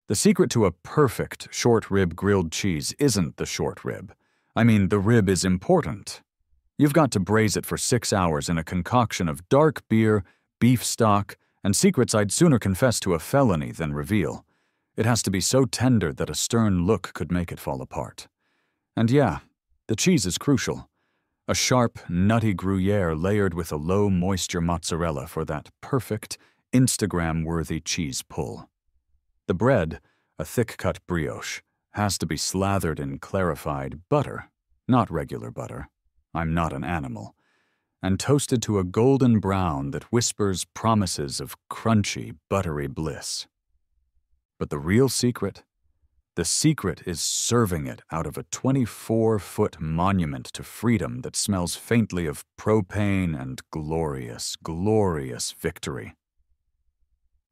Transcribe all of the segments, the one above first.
The secret to a perfect short rib grilled cheese isn't the short rib. I mean, the rib is important. You've got to braise it for 6 hours in a concoction of dark beer, beef stock, and secrets I'd sooner confess to a felony than reveal. It has to be so tender that a stern look could make it fall apart. And yeah, the cheese is crucial. A sharp, nutty Gruyere layered with a low-moisture mozzarella for that perfect, Instagram-worthy cheese pull. The bread, a thick-cut brioche, has to be slathered in clarified butter, not regular butter. I'm not an animal. And toasted to a golden brown that whispers promises of crunchy, buttery bliss. But the real secret? The secret is serving it out of a 24-foot monument to freedom that smells faintly of propane and glorious, glorious victory.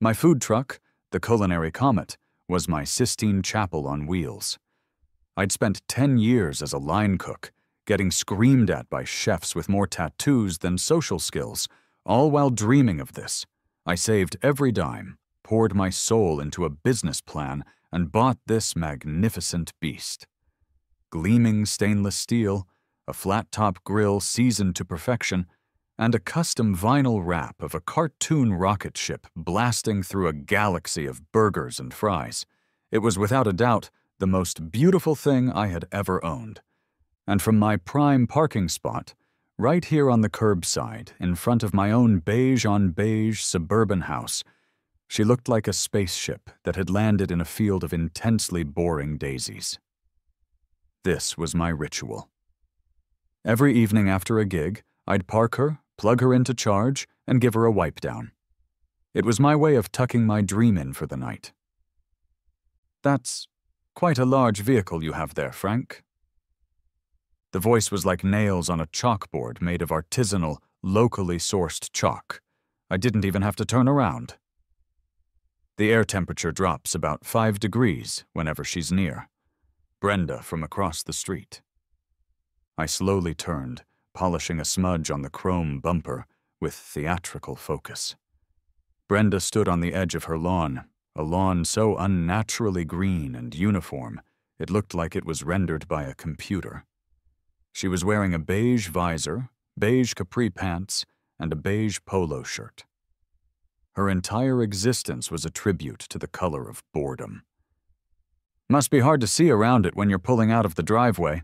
My food truck, the Culinary Comet, was my Sistine Chapel on wheels. I'd spent 10 years as a line cook, getting screamed at by chefs with more tattoos than social skills, all while dreaming of this. I saved every dime, poured my soul into a business plan, and bought this magnificent beast. Gleaming stainless steel, a flat-top grill seasoned to perfection, and a custom vinyl wrap of a cartoon rocket ship blasting through a galaxy of burgers and fries. It was without a doubt the most beautiful thing I had ever owned. And from my prime parking spot, right here on the curbside, in front of my own beige-on-beige suburban house, she looked like a spaceship that had landed in a field of intensely boring daisies. This was my ritual. Every evening after a gig, I'd park her, plug her into charge, and give her a wipe down. It was my way of tucking my dream in for the night. "That's quite a large vehicle you have there, Frank." The voice was like nails on a chalkboard made of artisanal, locally sourced chalk. I didn't even have to turn around. The air temperature drops about 5 degrees whenever she's near. Brenda from across the street. I slowly turned, polishing a smudge on the chrome bumper with theatrical focus. Brenda stood on the edge of her lawn, a lawn so unnaturally green and uniform it looked like it was rendered by a computer. She was wearing a beige visor, beige capri pants, and a beige polo shirt. Her entire existence was a tribute to the color of boredom. "Must be hard to see around it when you're pulling out of the driveway,"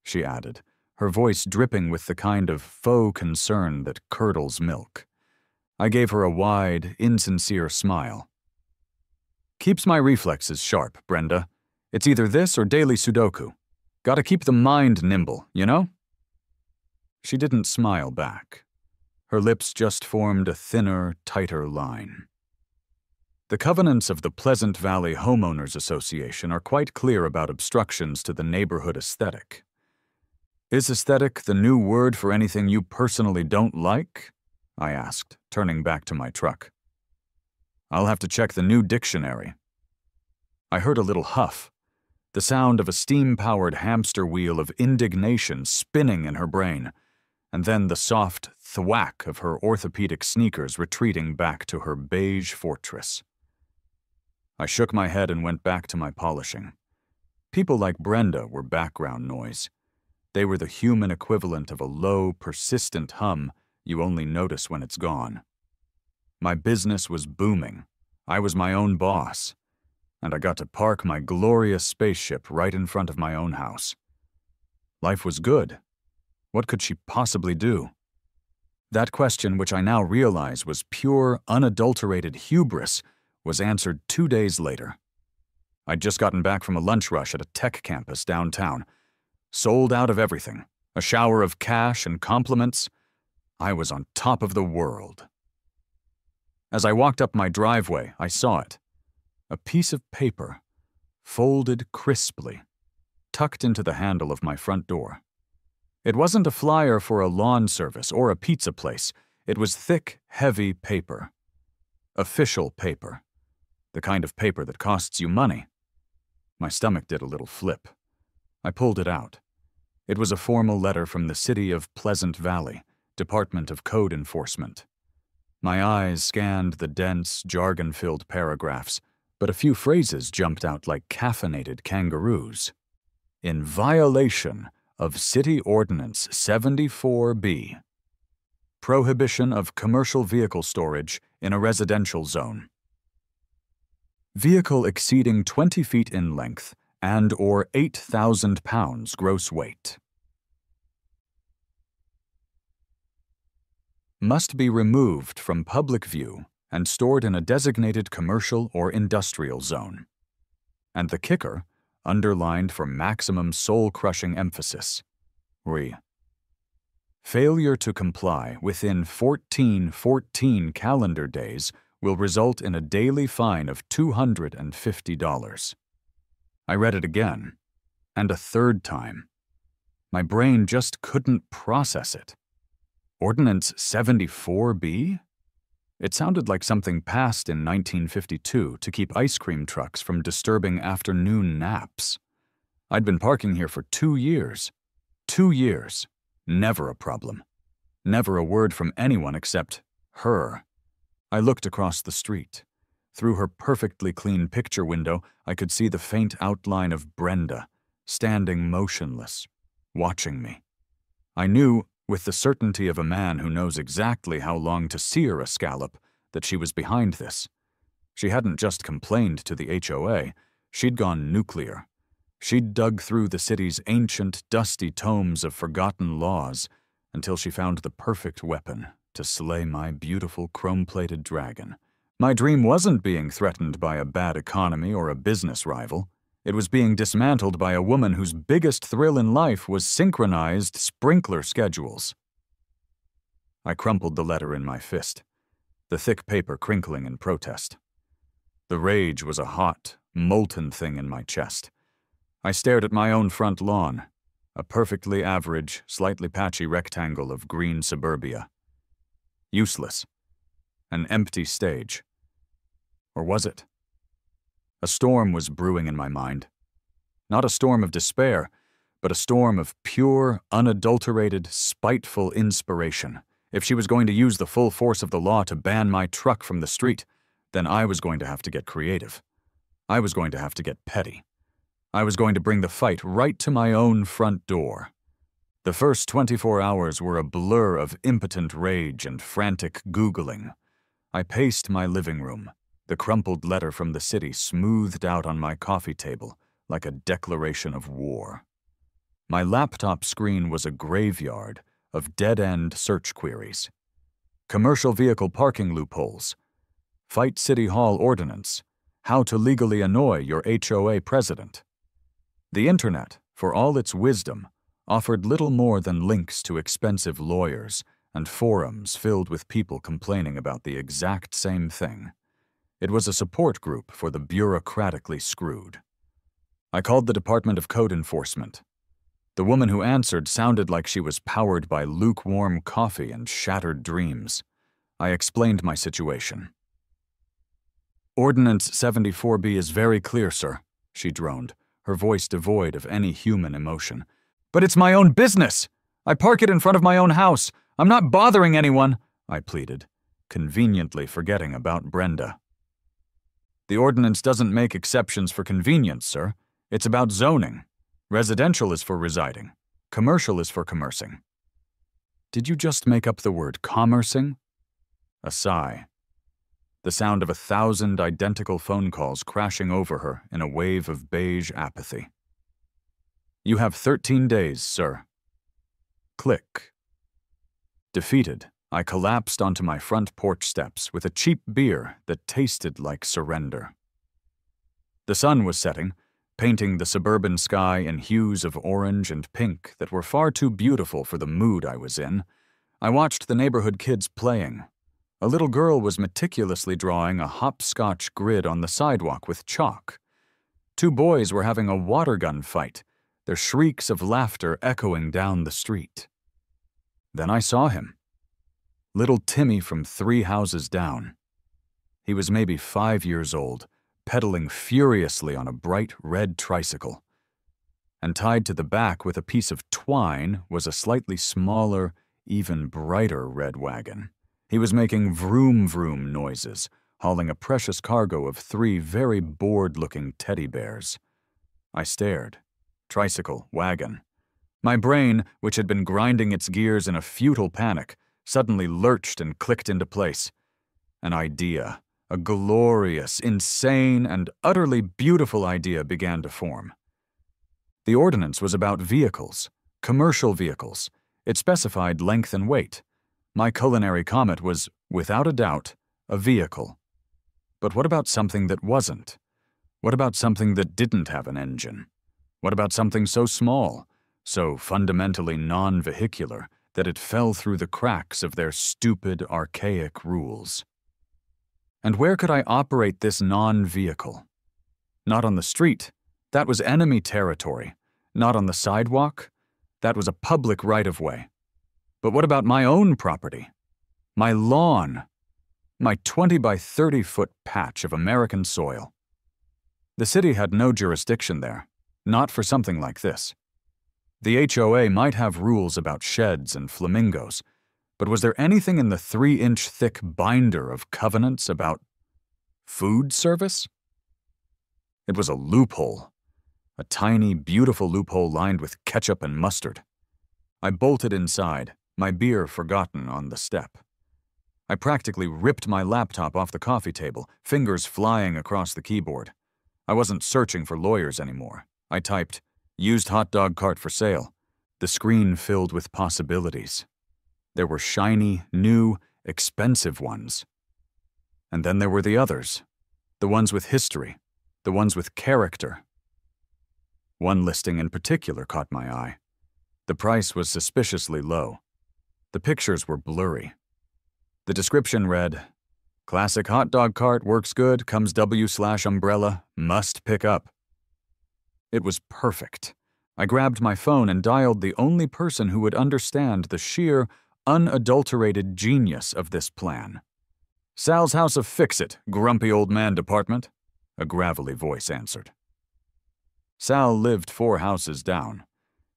she added, her voice dripping with the kind of faux concern that curdles milk. I gave her a wide, insincere smile. "Keeps my reflexes sharp, Brenda. It's either this or daily Sudoku. Gotta keep the mind nimble, you know?" She didn't smile back. Her lips just formed a thinner, tighter line. The covenants of the Pleasant Valley Homeowners Association are quite clear about obstructions to the neighborhood aesthetic. "Is aesthetic the new word for anything you personally don't like?" I asked, turning back to my truck. "I'll have to check the new dictionary." I heard a little huff, the sound of a steam-powered hamster wheel of indignation spinning in her brain, and then the soft thwack of her orthopedic sneakers retreating back to her beige fortress. I shook my head and went back to my polishing. People like Brenda were background noise. They were the human equivalent of a low, persistent hum you only notice when it's gone. My business was booming. I was my own boss. And I got to park my glorious spaceship right in front of my own house. Life was good. What could she possibly do? That question, which I now realize was pure, unadulterated hubris, was answered 2 days later. I'd just gotten back from a lunch rush at a tech campus downtown. Sold out of everything. A shower of cash and compliments. I was on top of the world. As I walked up my driveway, I saw it. A piece of paper, folded crisply, tucked into the handle of my front door. It wasn't a flyer for a lawn service or a pizza place. It was thick, heavy paper. Official paper. The kind of paper that costs you money. My stomach did a little flip. I pulled it out. It was a formal letter from the City of Pleasant Valley, Department of Code Enforcement. My eyes scanned the dense, jargon-filled paragraphs, but a few phrases jumped out like caffeinated kangaroos. In violation of City Ordinance 74B. Prohibition of commercial vehicle storage in a residential zone. Vehicle exceeding 20 feet in length and or 8,000 pounds gross weight. Must be removed from public view and stored in a designated commercial or industrial zone. And the kicker, underlined for maximum soul-crushing emphasis. Failure to comply within 14 calendar days will result in a daily fine of $250. I read it again, and a third time. My brain just couldn't process it. Ordinance 74B? It sounded like something passed in 1952 to keep ice cream trucks from disturbing afternoon naps. I'd been parking here for 2 years. 2 years. Never a problem. Never a word from anyone except her. I looked across the street. Through her perfectly clean picture window, I could see the faint outline of Brenda, standing motionless, watching me. I knew, with the certainty of a man who knows exactly how long to sear a scallop, that she was behind this. She hadn't just complained to the HOA, she'd gone nuclear. She'd dug through the city's ancient, dusty tomes of forgotten laws until she found the perfect weapon to slay my beautiful chrome-plated dragon. My dream wasn't being threatened by a bad economy or a business rival. It was being dismantled by a woman whose biggest thrill in life was synchronized sprinkler schedules. I crumpled the letter in my fist, the thick paper crinkling in protest. The rage was a hot, molten thing in my chest. I stared at my own front lawn, a perfectly average, slightly patchy rectangle of green suburbia. Useless. An empty stage. Or was it? A storm was brewing in my mind. Not a storm of despair, but a storm of pure, unadulterated, spiteful inspiration. If she was going to use the full force of the law to ban my truck from the street, then I was going to have to get creative. I was going to have to get petty. I was going to bring the fight right to my own front door. The first 24 hours were a blur of impotent rage and frantic Googling. I paced my living room, the crumpled letter from the city smoothed out on my coffee table like a declaration of war. My laptop screen was a graveyard of dead-end search queries. Commercial vehicle parking loopholes. Fight City Hall ordinance. How to legally annoy your HOA president. The internet, for all its wisdom, offered little more than links to expensive lawyers and forums filled with people complaining about the exact same thing. It was a support group for the bureaucratically screwed. I called the Department of Code Enforcement. The woman who answered sounded like she was powered by lukewarm coffee and shattered dreams. I explained my situation. Ordinance 74B is very clear, sir, she droned, her voice devoid of any human emotion. But it's my own business! I park it in front of my own house. I'm not bothering anyone, I pleaded, conveniently forgetting about Brenda. The ordinance doesn't make exceptions for convenience, sir. It's about zoning. Residential is for residing. Commercial is for commercing. Did you just make up the word commercing? A sigh. The sound of 1,000 identical phone calls crashing over her in a wave of beige apathy. You have 13 days, sir. Click. Defeated, I collapsed onto my front porch steps with a cheap beer that tasted like surrender. The sun was setting, painting the suburban sky in hues of orange and pink that were far too beautiful for the mood I was in. I watched the neighborhood kids playing. A little girl was meticulously drawing a hopscotch grid on the sidewalk with chalk. 2 boys were having a water gun fight, their shrieks of laughter echoing down the street. Then I saw him. Little Timmy from 3 houses down. He was maybe 5 years old, pedaling furiously on a bright red tricycle. And tied to the back with a piece of twine was a slightly smaller, even brighter red wagon. He was making vroom-vroom noises, hauling a precious cargo of 3 very bored-looking teddy bears. I stared. Tricycle, wagon. My brain, which had been grinding its gears in a futile panic, suddenly lurched and clicked into place. An idea, a glorious, insane, and utterly beautiful idea began to form. The ordinance was about vehicles, commercial vehicles. It specified length and weight. My culinary comet was, without a doubt, a vehicle. But what about something that wasn't? What about something that didn't have an engine? What about something so small, so fundamentally non-vehicular, that it fell through the cracks of their stupid, archaic rules? And where could I operate this non-vehicle? Not on the street. That was enemy territory. Not on the sidewalk. That was a public right-of-way. But what about my own property? My lawn? My 20 by 30-foot patch of American soil? The city had no jurisdiction there, not for something like this. The HOA might have rules about sheds and flamingos, but was there anything in the 3-inch thick binder of covenants about food service? It was a loophole. A tiny, beautiful loophole lined with ketchup and mustard. I bolted inside, my beer forgotten on the step. I practically ripped my laptop off the coffee table, fingers flying across the keyboard. I wasn't searching for lawyers anymore. I typed, "Used hot dog cart for sale." The screen filled with possibilities. There were shiny, new, expensive ones. And then there were the others. The ones with history. The ones with character. One listing in particular caught my eye. The price was suspiciously low. The pictures were blurry. The description read, "Classic hot dog cart, works good, comes W/umbrella, must pick up." It was perfect. I grabbed my phone and dialed the only person who would understand the sheer, unadulterated genius of this plan. "Sal's House of Fix-It, grumpy old man department," a gravelly voice answered. Sal lived 4 houses down.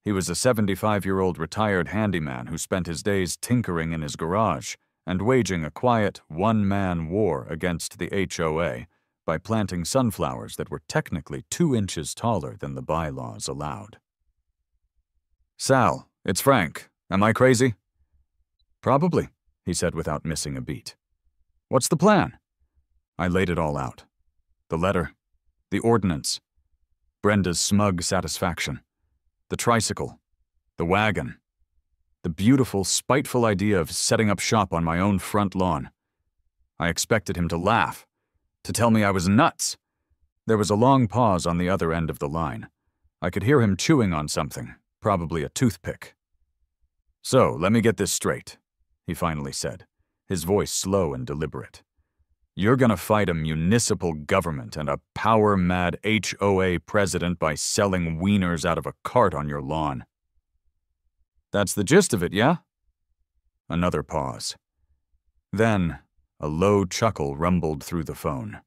He was a 75-year-old retired handyman who spent his days tinkering in his garage and waging a quiet, one-man war against the HOA by planting sunflowers that were technically 2 inches taller than the bylaws allowed. "Sal, it's Frank. Am I crazy?" "Probably," he said without missing a beat. "What's the plan?" I laid it all out. The letter, the ordinance, Brenda's smug satisfaction, the tricycle, the wagon, the beautiful, spiteful idea of setting up shop on my own front lawn. I expected him to laugh, to tell me I was nuts. There was a long pause on the other end of the line. I could hear him chewing on something, probably a toothpick. "So, let me get this straight," he finally said, his voice slow and deliberate. "You're gonna fight a municipal government and a power-mad HOA president by selling wieners out of a cart on your lawn." "That's the gist of it, yeah?" Another pause. Then, a low chuckle rumbled through the phone.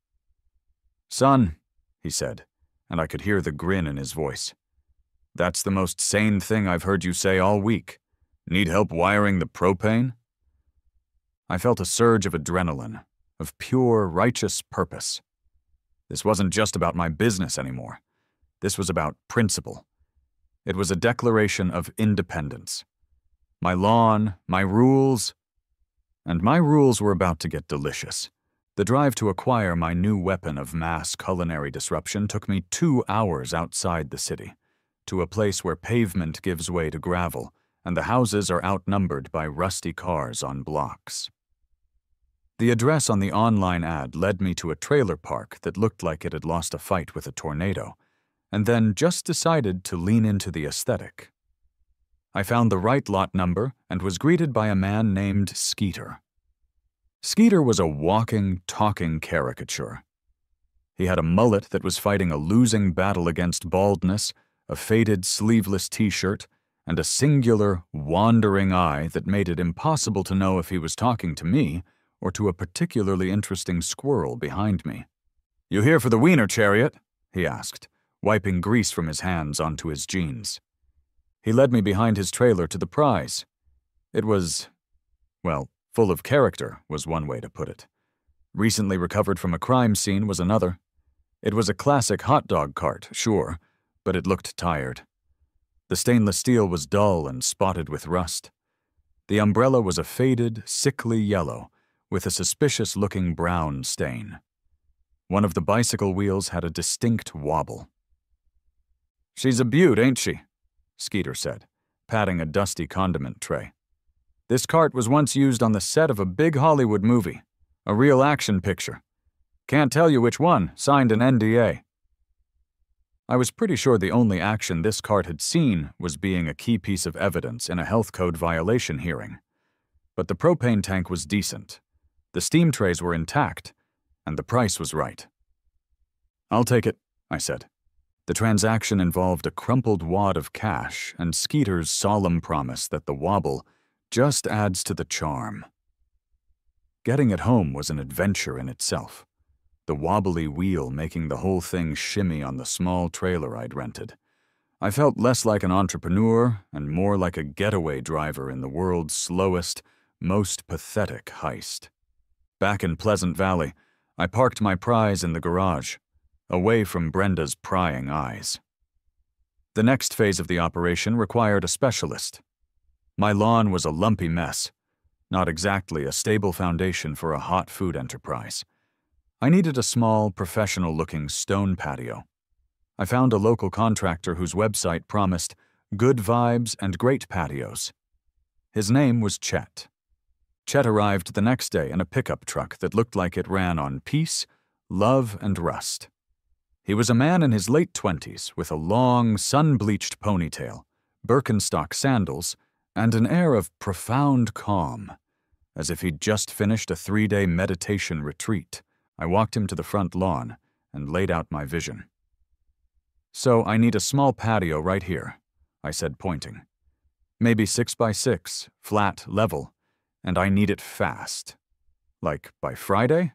"Son," he said, and I could hear the grin in his voice. "That's the most sane thing I've heard you say all week. Need help wiring the propane?" I felt a surge of adrenaline, of pure, righteous purpose. This wasn't just about my business anymore. This was about principle. It was a declaration of independence. My lawn, my rules, and my rules were about to get delicious. The drive to acquire my new weapon of mass culinary disruption took me 2 hours outside the city, to a place where pavement gives way to gravel, and the houses are outnumbered by rusty cars on blocks. The address on the online ad led me to a trailer park that looked like it had lost a fight with a tornado, and then just decided to lean into the aesthetic. I found the right lot number and was greeted by a man named Skeeter. Skeeter was a walking, talking caricature. He had a mullet that was fighting a losing battle against baldness, a faded sleeveless t-shirt, and a singular, wandering eye that made it impossible to know if he was talking to me or to a particularly interesting squirrel behind me. "You here for the wiener chariot?" he asked, wiping grease from his hands onto his jeans. He led me behind his trailer to the prize. It was, well, full of character was one way to put it. Recently recovered from a crime scene was another. It was a classic hot dog cart, sure, but it looked tired. The stainless steel was dull and spotted with rust. The umbrella was a faded, sickly yellow, with a suspicious-looking brown stain. One of the bicycle wheels had a distinct wobble. "She's a beaut, ain't she?" Skeeter said, patting a dusty condiment tray. "This cart was once used on the set of a big Hollywood movie, a real action picture. Can't tell you which one, signed an NDA. I was pretty sure the only action this cart had seen was being a key piece of evidence in a health code violation hearing. But the propane tank was decent, the steam trays were intact, and the price was right. "I'll take it," I said. The transaction involved a crumpled wad of cash and Skeeter's solemn promise that the wobble just adds to the charm. Getting it home was an adventure in itself, the wobbly wheel making the whole thing shimmy on the small trailer I'd rented. I felt less like an entrepreneur and more like a getaway driver in the world's slowest, most pathetic heist. Back in Pleasant Valley, I parked my prize in the garage, away from Brenda's prying eyes. The next phase of the operation required a specialist. My lawn was a lumpy mess, not exactly a stable foundation for a hot food enterprise. I needed a small, professional-looking stone patio. I found a local contractor whose website promised good vibes and great patios. His name was Chet. Chet arrived the next day in a pickup truck that looked like it ran on peace, love, and rust. He was a man in his late 20s with a long, sun-bleached ponytail, Birkenstock sandals, and an air of profound calm, as if he'd just finished a 3-day meditation retreat. I walked him to the front lawn and laid out my vision. "So I need a small patio right here," I said, pointing. "Maybe 6 by 6, flat, level, and I need it fast. Like by Friday?"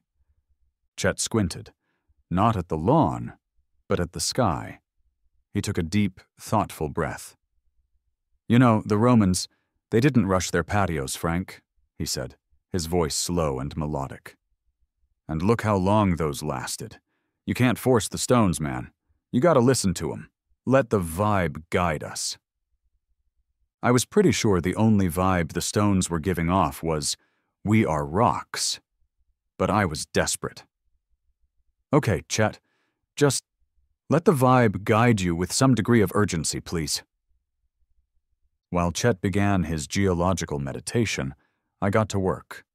Chet squinted, not at the lawn, but at the sky. He took a deep, thoughtful breath. "You know, the Romans, they didn't rush their patios, Frank," he said, his voice slow and melodic. "And look how long those lasted. You can't force the stones, man. You gotta listen to 'em. Let the vibe guide us." I was pretty sure the only vibe the stones were giving off was, "We are rocks." But I was desperate. "Okay, Chet, just let the vibe guide you with some degree of urgency, please." While Chet began his geological meditation, I got to work.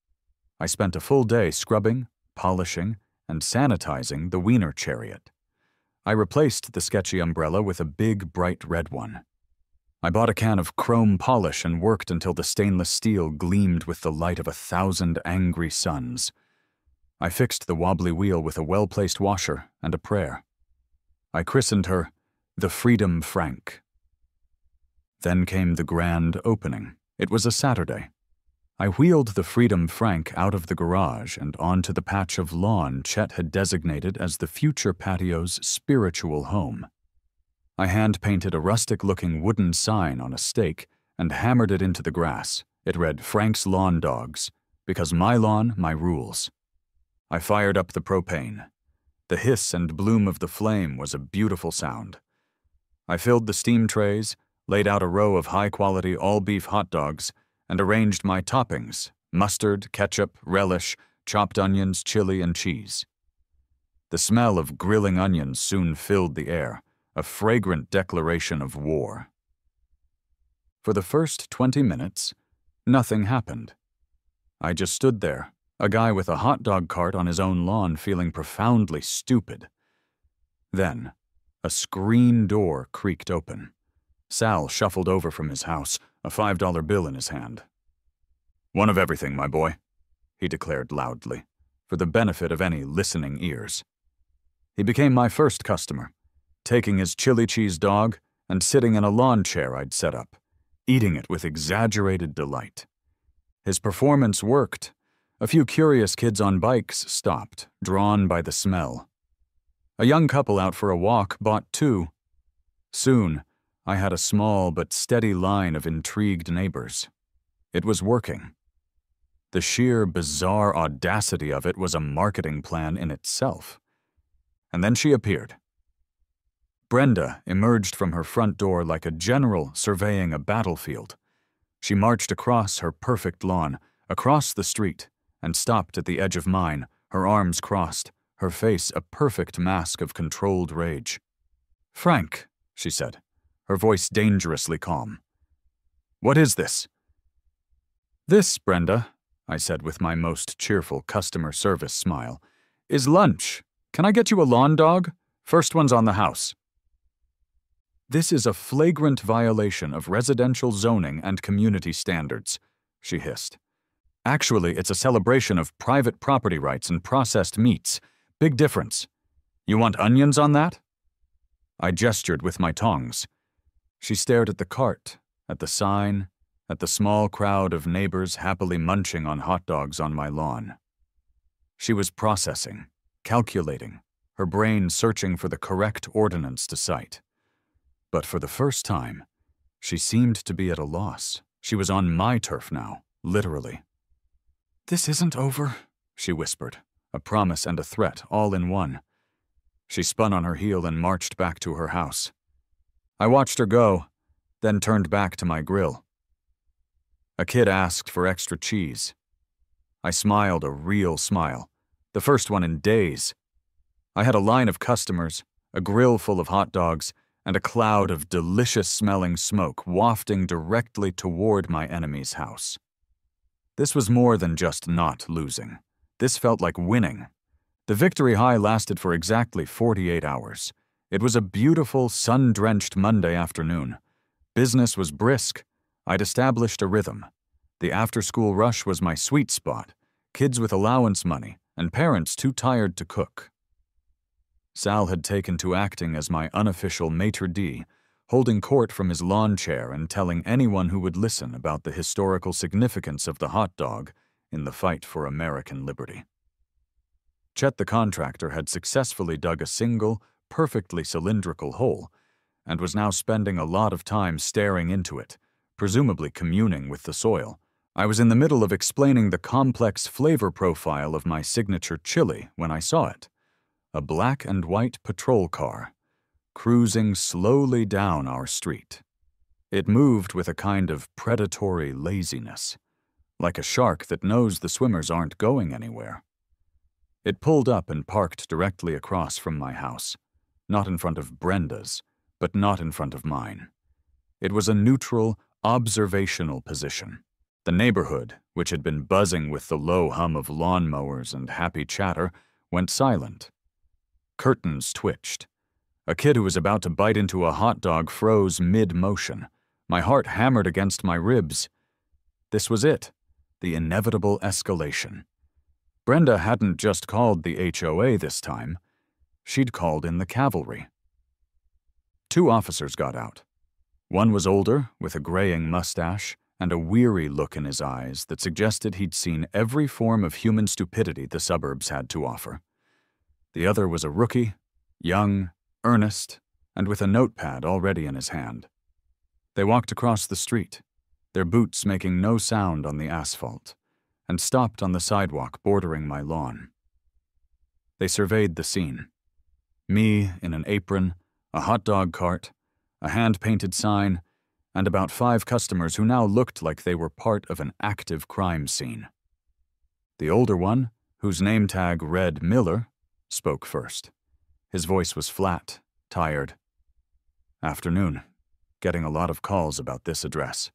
I spent a full day scrubbing, polishing, and sanitizing the Wiener Chariot. I replaced the sketchy umbrella with a big, bright red one. I bought a can of chrome polish and worked until the stainless steel gleamed with the light of 1,000 angry suns. I fixed the wobbly wheel with a well-placed washer and a prayer. I christened her the Freedom Frank. Then came the grand opening. It was a Saturday. I wheeled the Freedom Frank out of the garage and onto the patch of lawn Chet had designated as the future patio's spiritual home. I hand-painted a rustic-looking wooden sign on a stake and hammered it into the grass. It read, "Frank's Lawn Dogs, because my lawn, my rules." I fired up the propane. The hiss and bloom of the flame was a beautiful sound. I filled the steam trays, laid out a row of high-quality all-beef hot dogs, and arranged my toppings: mustard, ketchup, relish, chopped onions, chili, and cheese. The smell of grilling onions soon filled the air, a fragrant declaration of war. For the first 20 minutes, nothing happened. I just stood there, a guy with a hot dog cart on his own lawn feeling profoundly stupid. Then, a screen door creaked open. Sal shuffled over from his house, a $5 bill in his hand. "One of everything, my boy," he declared loudly, for the benefit of any listening ears. He became my first customer, taking his chili cheese dog and sitting in a lawn chair I'd set up, eating it with exaggerated delight. His performance worked. A few curious kids on bikes stopped, drawn by the smell. A young couple out for a walk bought 2. Soon, I had a small but steady line of intrigued neighbors. It was working. The sheer, bizarre audacity of it was a marketing plan in itself. And then she appeared. Brenda emerged from her front door like a general surveying a battlefield. She marched across her perfect lawn, across the street, and stopped at the edge of mine, her arms crossed, her face a perfect mask of controlled rage. "Frank," she said, her voice dangerously calm. "What is this?" "This, Brenda," I said with my most cheerful customer service smile, "is lunch. Can I get you a lawn dog? First one's on the house." "This is a flagrant violation of residential zoning and community standards," she hissed. "Actually, it's a celebration of private property rights and processed meats. Big difference. You want onions on that?" I gestured with my tongs. She stared at the cart, at the sign, at the small crowd of neighbors happily munching on hot dogs on my lawn. She was processing, calculating, her brain searching for the correct ordinance to cite. But for the first time, she seemed to be at a loss. She was on my turf now, literally. "This isn't over," she whispered, a promise and a threat all in one. She spun on her heel and marched back to her house. I watched her go, then turned back to my grill. A kid asked for extra cheese. I smiled a real smile, the first one in days. I had a line of customers, a grill full of hot dogs, and a cloud of delicious-smelling smoke wafting directly toward my enemy's house. This was more than just not losing. This felt like winning. The victory high lasted for exactly 48 hours. It was a beautiful, sun-drenched Monday afternoon. Business was brisk. I'd established a rhythm. The after-school rush was my sweet spot, kids with allowance money, and parents too tired to cook. Sal had taken to acting as my unofficial maitre d', holding court from his lawn chair and telling anyone who would listen about the historical significance of the hot dog in the fight for American liberty. Chet the contractor had successfully dug a single, perfectly cylindrical hole, and was now spending a lot of time staring into it, presumably communing with the soil. I was in the middle of explaining the complex flavor profile of my signature chili when I saw it. A black and white patrol car, cruising slowly down our street. It moved with a kind of predatory laziness, like a shark that knows the swimmers aren't going anywhere. It pulled up and parked directly across from my house, not in front of Brenda's, but not in front of mine. It was a neutral, observational position. The neighborhood, which had been buzzing with the low hum of lawnmowers and happy chatter, went silent. Curtains twitched. A kid who was about to bite into a hot dog froze mid-motion. My heart hammered against my ribs. This was it, the inevitable escalation. Brenda hadn't just called the HOA this time. She'd called in the cavalry. 2 officers got out. One was older, with a graying mustache and a weary look in his eyes that suggested he'd seen every form of human stupidity the suburbs had to offer. The other was a rookie, young, earnest, and with a notepad already in his hand. They walked across the street, their boots making no sound on the asphalt, and stopped on the sidewalk bordering my lawn. They surveyed the scene. Me in an apron, a hot dog cart, a hand-painted sign, and about 5 customers who now looked like they were part of an active crime scene. The older one, whose name tag read Miller, spoke first. His voice was flat, tired. "Afternoon. Getting a lot of calls about this address."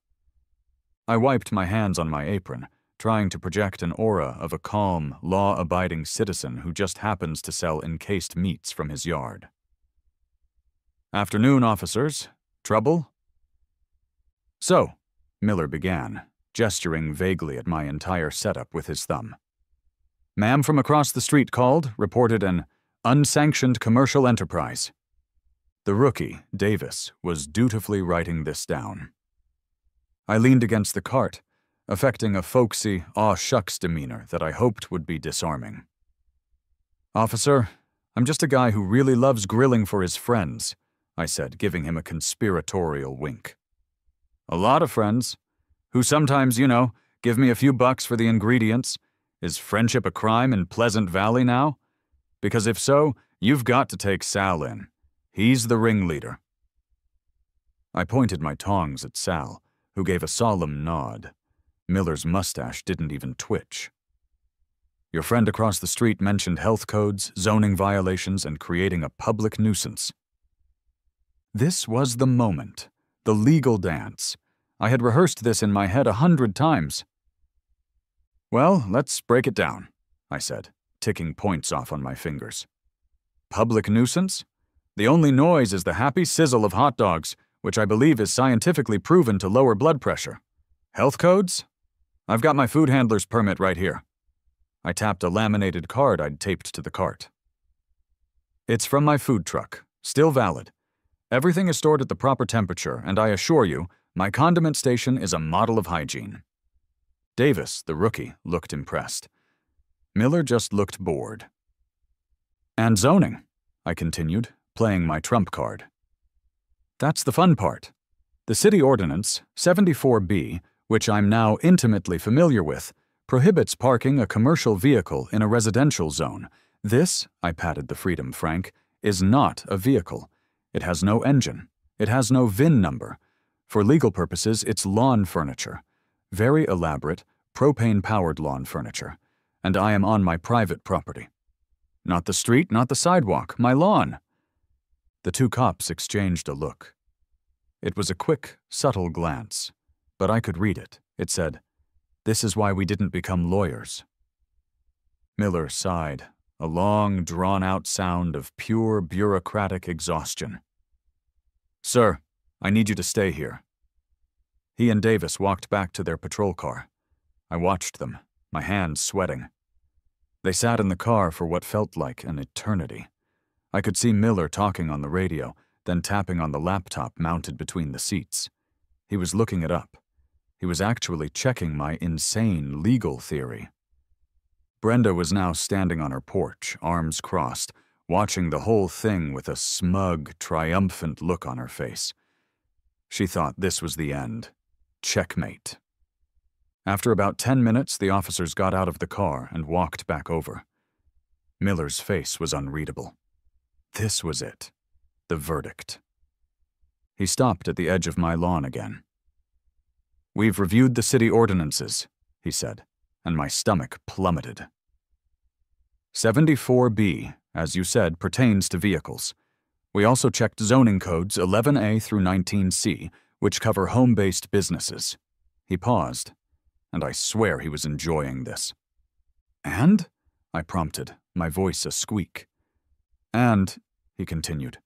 I wiped my hands on my apron, trying to project an aura of a calm, law-abiding citizen who just happens to sell encased meats from his yard. "Afternoon, officers. Trouble?" "So," Miller began, gesturing vaguely at my entire setup with his thumb. "Ma'am from across the street called, reported an unsanctioned commercial enterprise." The rookie, Davis, was dutifully writing this down. I leaned against the cart, affecting a folksy, aw-shucks demeanor that I hoped would be disarming. "Officer, I'm just a guy who really loves grilling for his friends," I said, giving him a conspiratorial wink. "A lot of friends, who sometimes, Give me a few bucks for the ingredients. Is friendship a crime in Pleasant Valley now? Because if so, you've got to take Sal in. He's the ringleader." I pointed my tongs at Sal, who gave a solemn nod. Miller's mustache didn't even twitch. "Your friend across the street mentioned health codes, zoning violations, and creating a public nuisance." This was the moment, the legal dance. I had rehearsed this in my head 100 times. "Well, let's break it down," I said, ticking points off on my fingers. "Public nuisance? The only noise is the happy sizzle of hot dogs, which I believe is scientifically proven to lower blood pressure. Health codes? I've got my food handler's permit right here." I tapped a laminated card I'd taped to the cart. "It's from my food truck, still valid. Everything is stored at the proper temperature, and I assure you, my condiment station is a model of hygiene." Davis, the rookie, looked impressed. Miller just looked bored. "And zoning," I continued, playing my trump card. "That's the fun part. The city ordinance, 74B, which I'm now intimately familiar with, prohibits parking a commercial vehicle in a residential zone. This," I patted the Freedom Frank, "is not a vehicle. It has no engine. It has no VIN number. For legal purposes, it's lawn furniture. Very elaborate, propane-powered lawn furniture. And I am on my private property. Not the street, not the sidewalk, my lawn." The two cops exchanged a look. It was a quick, subtle glance, but I could read it. It said, "This is why we didn't become lawyers." Miller sighed, a long, drawn-out sound of pure bureaucratic exhaustion. "Sir, I need you to stay here." He and Davis walked back to their patrol car. I watched them, my hands sweating. They sat in the car for what felt like an eternity. I could see Miller talking on the radio, then tapping on the laptop mounted between the seats. He was looking it up. He was actually checking my insane legal theory. Brenda was now standing on her porch, arms crossed, watching the whole thing with a smug, triumphant look on her face. She thought this was the end. Checkmate. After about 10 minutes, the officers got out of the car and walked back over. Miller's face was unreadable. This was it. The verdict. He stopped at the edge of my lawn again. "We've reviewed the city ordinances," he said, and my stomach plummeted. 74B, as you said, pertains to vehicles. We also checked zoning codes 11A through 19C, which cover home-based businesses. He paused, and I swear he was enjoying this. "And?" I prompted, my voice a squeak. "And," he continued,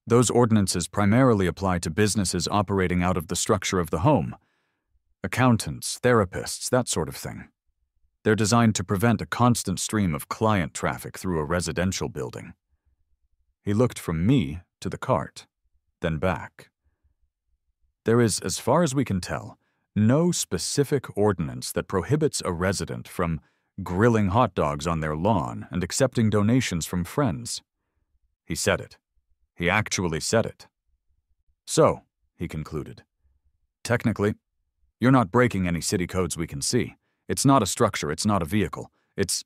"those ordinances primarily apply to businesses operating out of the structure of the home. Accountants, therapists, that sort of thing. They're designed to prevent a constant stream of client traffic through a residential building." He looked from me to the cart, then back. "There is, as far as we can tell, no specific ordinance that prohibits a resident from grilling hot dogs on their lawn and accepting donations from friends." He said it. He actually said it. "So," he concluded, "technically, you're not breaking any city codes we can see. It's not a structure, it's not a vehicle. It's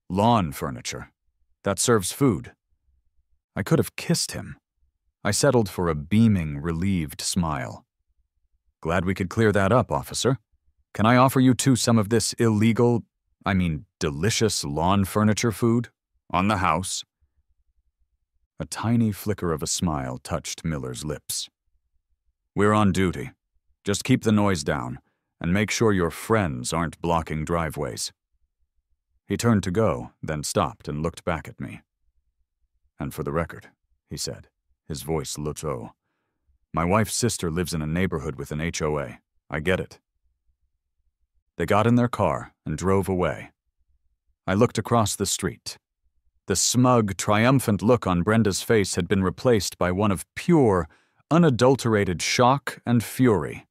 lawn furniture that serves food." I could have kissed him. I settled for a beaming, relieved smile. "Glad we could clear that up, officer. Can I offer you two some of this illegal, delicious lawn furniture food? On the house?" A tiny flicker of a smile touched Miller's lips. "We're on duty. Just keep the noise down, and make sure your friends aren't blocking driveways." He turned to go, then stopped and looked back at me. "And for the record," he said, his voice low, "my wife's sister lives in a neighborhood with an HOA. I get it." They got in their car and drove away. I looked across the street. The smug, triumphant look on Brenda's face had been replaced by one of pure, unadulterated shock and fury.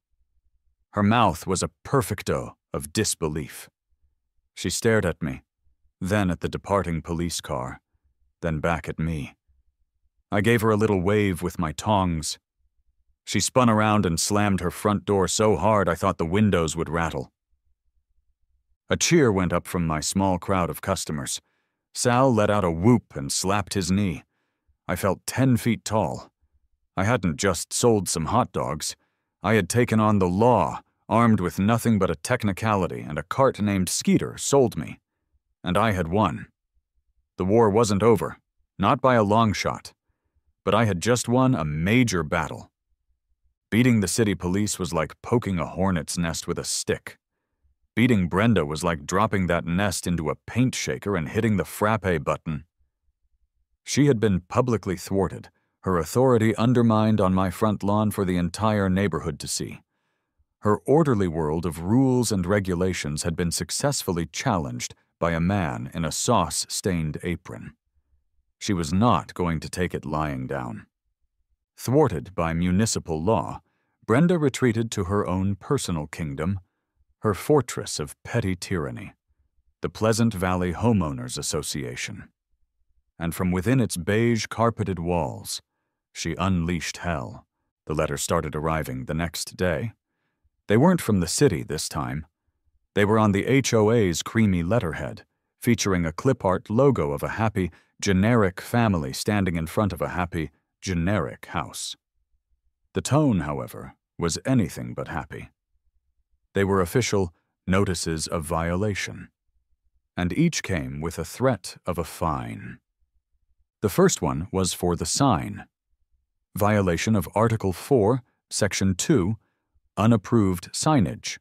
Her mouth was a perfecto of disbelief. She stared at me, then at the departing police car, then back at me. I gave her a little wave with my tongs. She spun around and slammed her front door so hard I thought the windows would rattle. A cheer went up from my small crowd of customers. Sal let out a whoop and slapped his knee. I felt 10 feet tall. I hadn't just sold some hot dogs. I had taken on the law, armed with nothing but a technicality and a cart named Skeeter sold me. And I had won. The war wasn't over, not by a long shot. But I had just won a major battle. Beating the city police was like poking a hornet's nest with a stick. Beating Brenda was like dropping that nest into a paint shaker and hitting the frappe button. She had been publicly thwarted, her authority undermined on my front lawn for the entire neighborhood to see. Her orderly world of rules and regulations had been successfully challenged by a man in a sauce-stained apron. She was not going to take it lying down. Thwarted by municipal law, Brenda retreated to her own personal kingdom, her fortress of petty tyranny, the Pleasant Valley Homeowners Association. And from within its beige-carpeted walls, she unleashed hell. The letters started arriving the next day. They weren't from the city this time. They were on the HOA's creamy letterhead, featuring a clip-art logo of a happy, generic family standing in front of a happy, generic house. The tone, however, was anything but happy. They were official notices of violation, and each came with a threat of a fine. The first one was for the sign. Violation of Article 4, Section 2, unapproved signage.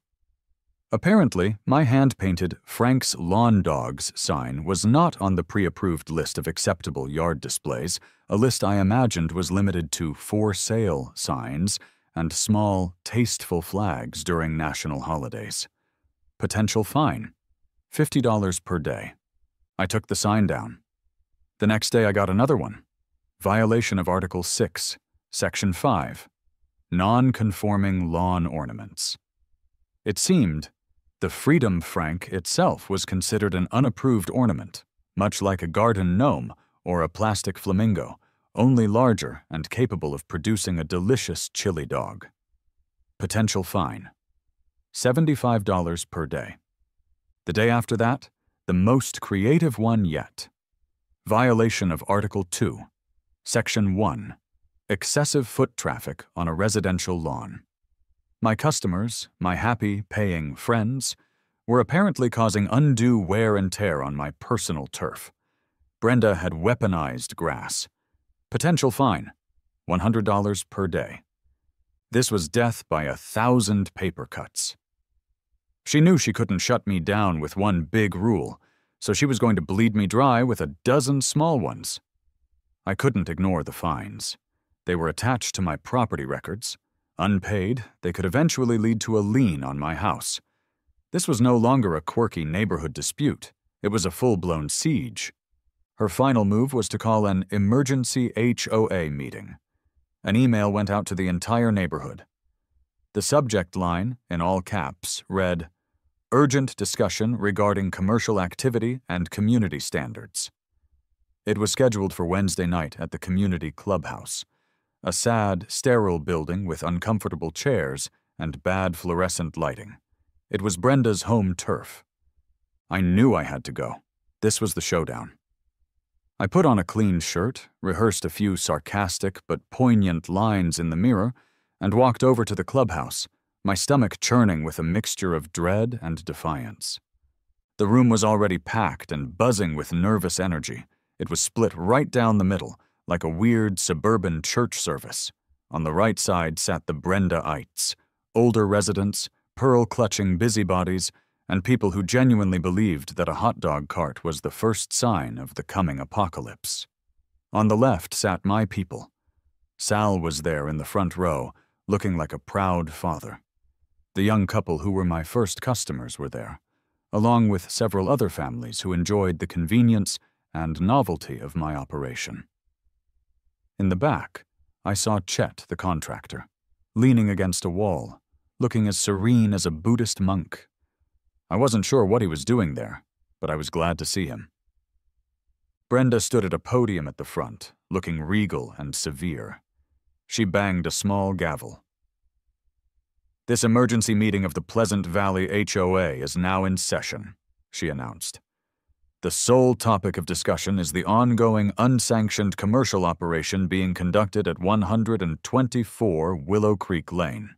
Apparently, my hand-painted Frank's Lawn Dogs sign was not on the pre-approved list of acceptable yard displays, a list I imagined was limited to for sale signs and small, tasteful flags during national holidays. Potential fine, $50 per day. I took the sign down. The next day I got another one. Violation of Article 6, Section 5, non-conforming lawn ornaments. It seemed the Freedom Frank itself was considered an unapproved ornament, much like a garden gnome or a plastic flamingo, only larger and capable of producing a delicious chili dog. Potential fine, $75 per day. The day after that, the most creative one yet. Violation of Article 2, Section 1, excessive foot traffic on a residential lawn. My customers, my happy, paying friends, were apparently causing undue wear and tear on my personal turf. Brenda had weaponized grass. Potential fine, $100 per day. This was death by 1,000 paper cuts. She knew she couldn't shut me down with one big rule, so she was going to bleed me dry with a dozen small ones. I couldn't ignore the fines. They were attached to my property records. Unpaid, they could eventually lead to a lien on my house. This was no longer a quirky neighborhood dispute. It was a full-blown siege. Her final move was to call an emergency HOA meeting. An email went out to the entire neighborhood. The subject line, in all caps, read, "Urgent discussion regarding commercial activity and community standards." It was scheduled for Wednesday night at the community clubhouse, a sad, sterile building with uncomfortable chairs and bad fluorescent lighting. It was Brenda's home turf. I knew I had to go. This was the showdown. I put on a clean shirt, rehearsed a few sarcastic but poignant lines in the mirror, and walked over to the clubhouse, my stomach churning with a mixture of dread and defiance. The room was already packed and buzzing with nervous energy. It was split right down the middle, like a weird suburban church service. On the right side sat the Brenda-ites, older residents, pearl-clutching busybodies, and people who genuinely believed that a hot dog cart was the first sign of the coming apocalypse. On the left sat my people. Sal was there in the front row, looking like a proud father. The young couple who were my first customers were there, along with several other families who enjoyed the convenience and novelty of my operation. In the back, I saw Chet, the contractor, leaning against a wall, looking as serene as a Buddhist monk. I wasn't sure what he was doing there, but I was glad to see him. Brenda stood at a podium at the front, looking regal and severe. She banged a small gavel. "This emergency meeting of the Pleasant Valley HOA is now in session," she announced. "The sole topic of discussion is the ongoing unsanctioned commercial operation being conducted at 124 Willow Creek Lane."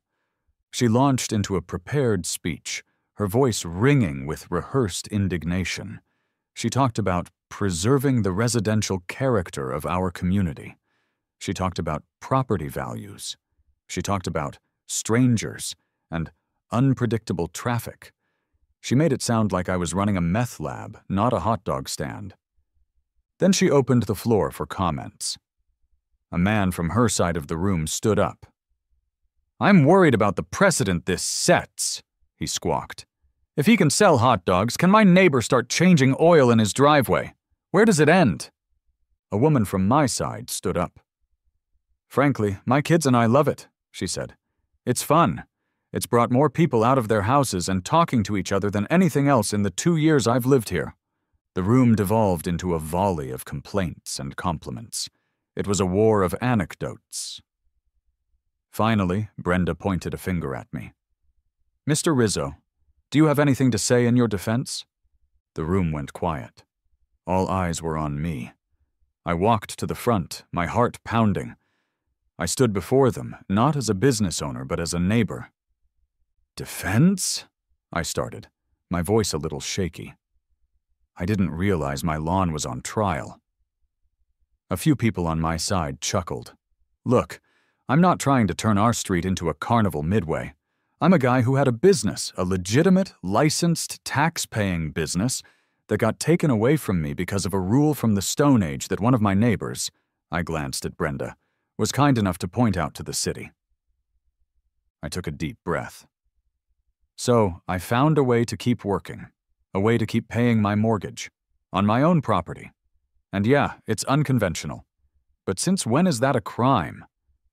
She launched into a prepared speech, her voice ringing with rehearsed indignation. She talked about preserving the residential character of our community. She talked about property values. She talked about strangers and unpredictable traffic. She made it sound like I was running a meth lab, not a hot dog stand. Then she opened the floor for comments. A man from her side of the room stood up. "I'm worried about the precedent this sets," he squawked. "If he can sell hot dogs, can my neighbor start changing oil in his driveway? Where does it end?" A woman from my side stood up. "Frankly, my kids and I love it," she said. "It's fun. It's brought more people out of their houses and talking to each other than anything else in the 2 years I've lived here." The room devolved into a volley of complaints and compliments. It was a war of anecdotes. Finally, Brenda pointed a finger at me. "Mr. Rizzo, do you have anything to say in your defense?" The room went quiet. All eyes were on me. I walked to the front, my heart pounding. I stood before them, not as a business owner, but as a neighbor. "Defense?" I started, my voice a little shaky. I didn't realize my lawn was on trial. A few people on my side chuckled. "Look, I'm not trying to turn our street into a carnival midway. I'm a guy who had a business, a legitimate, licensed, tax-paying business that got taken away from me because of a rule from the Stone Age that one of my neighbors," I glanced at Brenda, "was kind enough to point out to the city." I took a deep breath. So I found a way to keep working, a way to keep paying my mortgage, on my own property. And yeah, it's unconventional. But since when is that a crime?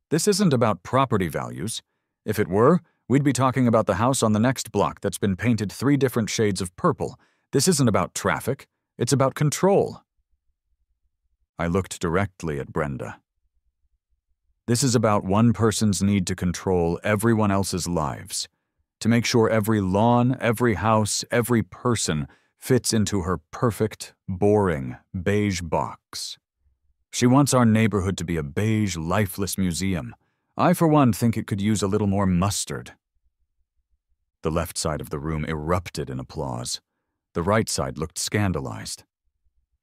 This isn't about property values. If it were, we'd be talking about the house on the next block that's been painted 3 different shades of purple. This isn't about traffic. It's about control. I looked directly at Brenda. This is about one person's need to control everyone else's lives, to make sure every lawn, every house, every person fits into her perfect, boring, beige box. She wants our neighborhood to be a beige, lifeless museum. I, for one, think it could use a little more mustard. The left side of the room erupted in applause. The right side looked scandalized.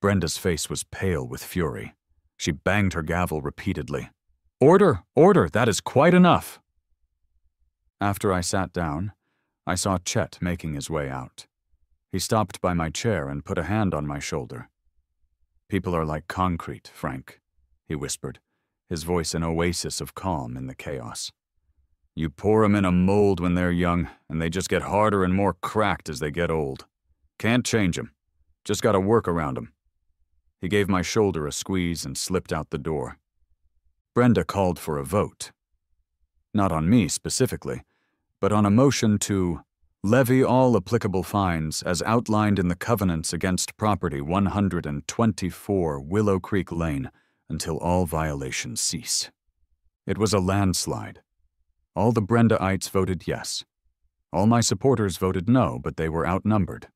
Brenda's face was pale with fury. She banged her gavel repeatedly. "Order! Order! That is quite enough!" After I sat down, I saw Chet making his way out. He stopped by my chair and put a hand on my shoulder. "People are like concrete, Frank," he whispered, his voice an oasis of calm in the chaos. "You pour 'em in a mold when they're young, and they just get harder and more cracked as they get old. Can't change 'em. Just gotta work around 'em." He gave my shoulder a squeeze and slipped out the door. Brenda called for a vote. Not on me specifically, but on a motion to levy all applicable fines as outlined in the covenants against property 124 Willow Creek Lane until all violations cease. It was a landslide. All the Brendaites voted yes. All my supporters voted no, but they were outnumbered.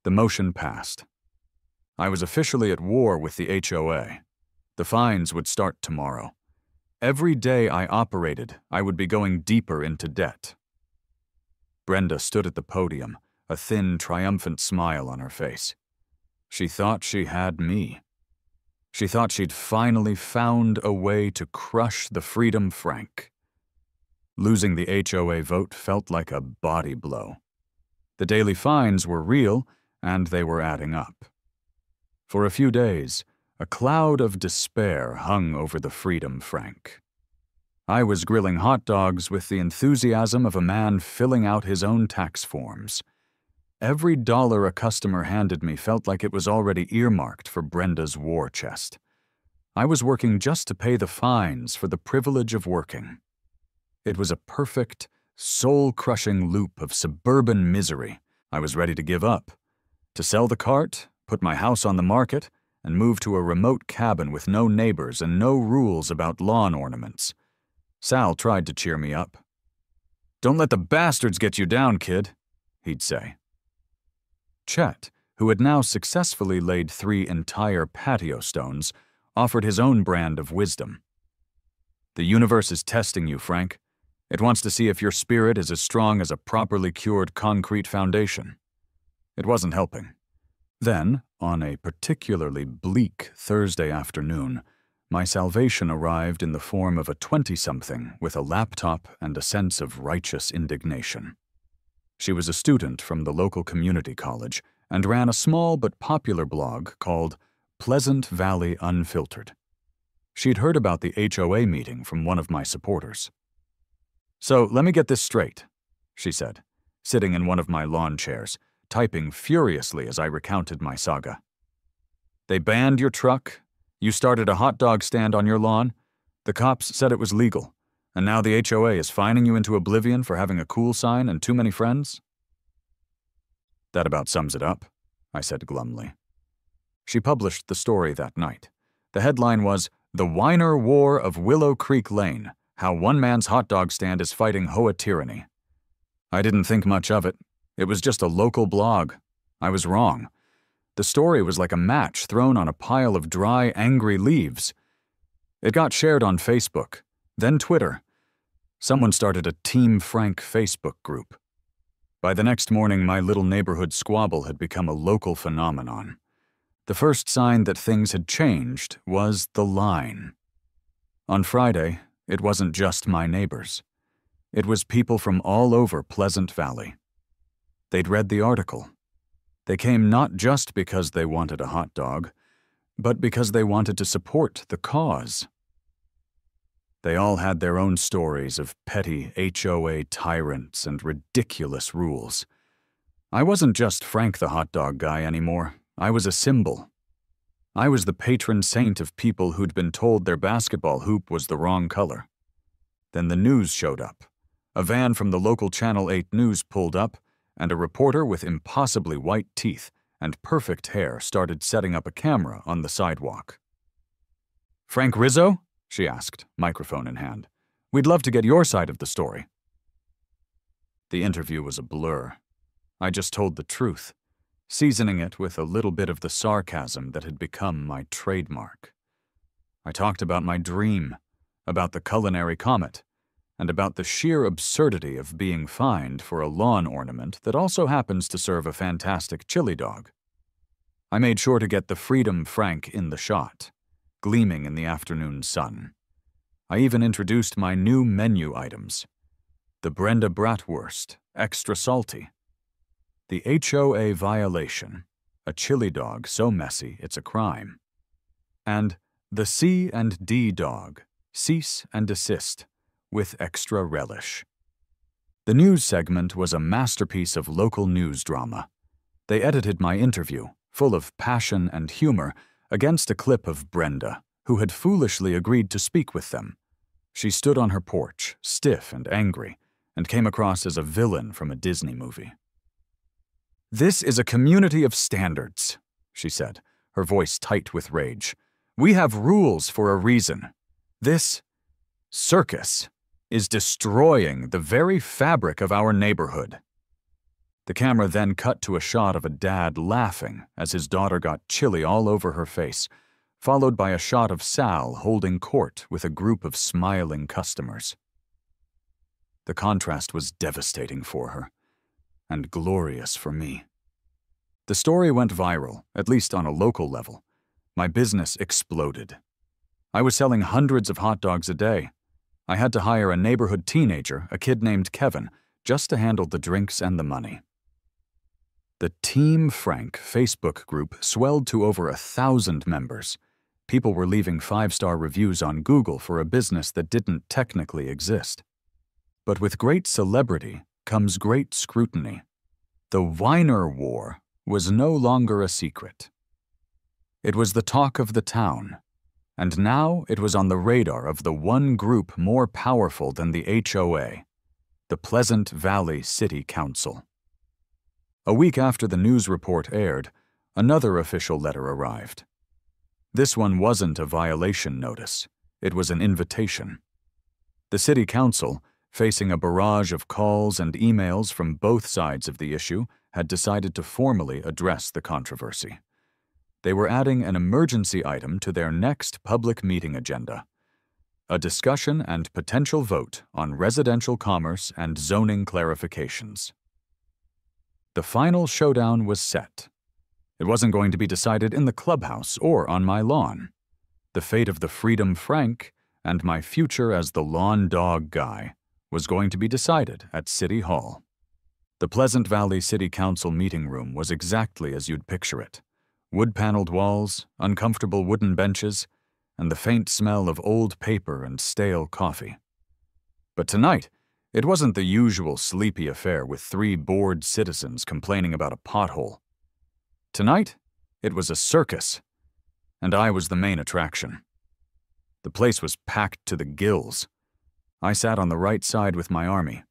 The motion passed. I was officially at war with the HOA. The fines would start tomorrow. Every day I operated, I would be going deeper into debt. Brenda stood at the podium, a thin, triumphant smile on her face. She thought she had me. She thought she'd finally found a way to crush the Freedom Frank. Losing the HOA vote felt like a body blow. The daily fines were real, and they were adding up. For a few days, a cloud of despair hung over the Freedom Frank. I was grilling hot dogs with the enthusiasm of a man filling out his own tax forms. Every dollar a customer handed me felt like it was already earmarked for Brenda's war chest. I was working just to pay the fines for the privilege of working. It was a perfect, soul-crushing loop of suburban misery. I was ready to give up, to sell the cart, put my house on the market, and move to a remote cabin with no neighbors and no rules about lawn ornaments. Sal tried to cheer me up. "Don't let the bastards get you down, kid," he'd say. Chet, who had now successfully laid 3 entire patio stones, offered his own brand of wisdom. "The universe is testing you, Frank. It wants to see if your spirit is as strong as a properly cured concrete foundation." It wasn't helping. Then, on a particularly bleak Thursday afternoon, my salvation arrived in the form of a 20-something with a laptop and a sense of righteous indignation. She was a student from the local community college and ran a small but popular blog called Pleasant Valley Unfiltered. She'd heard about the HOA meeting from one of my supporters. "So let me get this straight," she said, sitting in one of my lawn chairs, typing furiously as I recounted my saga. "They banned your truck, you started a hot dog stand on your lawn, the cops said it was legal, and now the HOA is fining you into oblivion for having a cool sign and too many friends?" "That about sums it up," I said glumly. She published the story that night. The headline was, "The Weiner War of Willow Creek Lane, How One Man's Hot Dog Stand is Fighting Hoa Tyranny." I didn't think much of it. It was just a local blog. I was wrong. The story was like a match thrown on a pile of dry, angry leaves. It got shared on Facebook, then Twitter. Someone started a Team Frank Facebook group. By the next morning, my little neighborhood squabble had become a local phenomenon. The first sign that things had changed was the line. On Friday, it wasn't just my neighbors. It was people from all over Pleasant Valley. They'd read the article. They came not just because they wanted a hot dog, but because they wanted to support the cause. They all had their own stories of petty HOA tyrants and ridiculous rules. I wasn't just Frank the hot dog guy anymore. I was a symbol. I was the patron saint of people who'd been told their basketball hoop was the wrong color. Then the news showed up. A van from the local Channel 8 News pulled up, and a reporter with impossibly white teeth and perfect hair started setting up a camera on the sidewalk. "Frank Rizzo?" she asked, microphone in hand. "We'd love to get your side of the story." The interview was a blur. I just told the truth, seasoning it with a little bit of the sarcasm that had become my trademark. I talked about my dream, about the culinary comet, and about the sheer absurdity of being fined for a lawn ornament that also happens to serve a fantastic chili dog. I made sure to get the Freedom Frank in the shot, gleaming in the afternoon sun. I even introduced my new menu items. The Brenda Bratwurst, extra salty. The HOA violation, a chili dog so messy it's a crime. And the C&D dog, cease and desist, with extra relish. The news segment was a masterpiece of local news drama. They edited my interview, full of passion and humor, against a clip of Brenda, who had foolishly agreed to speak with them. She stood on her porch, stiff and angry, and came across as a villain from a Disney movie. "This is a community of standards," she said, her voice tight with rage. "We have rules for a reason. This circus is destroying the very fabric of our neighborhood." The camera then cut to a shot of a dad laughing as his daughter got chili all over her face, followed by a shot of Sal holding court with a group of smiling customers. The contrast was devastating for her, and glorious for me. The story went viral, at least on a local level. My business exploded. I was selling hundreds of hot dogs a day. I had to hire a neighborhood teenager, a kid named Kevin, just to handle the drinks and the money. The Team Frank Facebook group swelled to over 1,000 members. People were leaving 5-star reviews on Google for a business that didn't technically exist. But with great celebrity comes great scrutiny. The Weiner War was no longer a secret. It was the talk of the town, and now it was on the radar of the one group more powerful than the HOA, the Pleasant Valley City Council. A week after the news report aired, another official letter arrived. This one wasn't a violation notice. It was an invitation. The City Council, facing a barrage of calls and emails from both sides of the issue, had decided to formally address the controversy. They were adding an emergency item to their next public meeting agenda: a discussion and potential vote on residential commerce and zoning clarifications. The final showdown was set. It wasn't going to be decided in the clubhouse or on my lawn. The fate of the Freedom Frank and my future as the lawn dog guy was going to be decided at City Hall. The Pleasant Valley City Council meeting room was exactly as you'd picture it: wood-paneled walls, uncomfortable wooden benches, and the faint smell of old paper and stale coffee. But tonight, it wasn't the usual sleepy affair with 3 bored citizens complaining about a pothole. Tonight, it was a circus, and I was the main attraction. The place was packed to the gills. I sat on the right side with my army.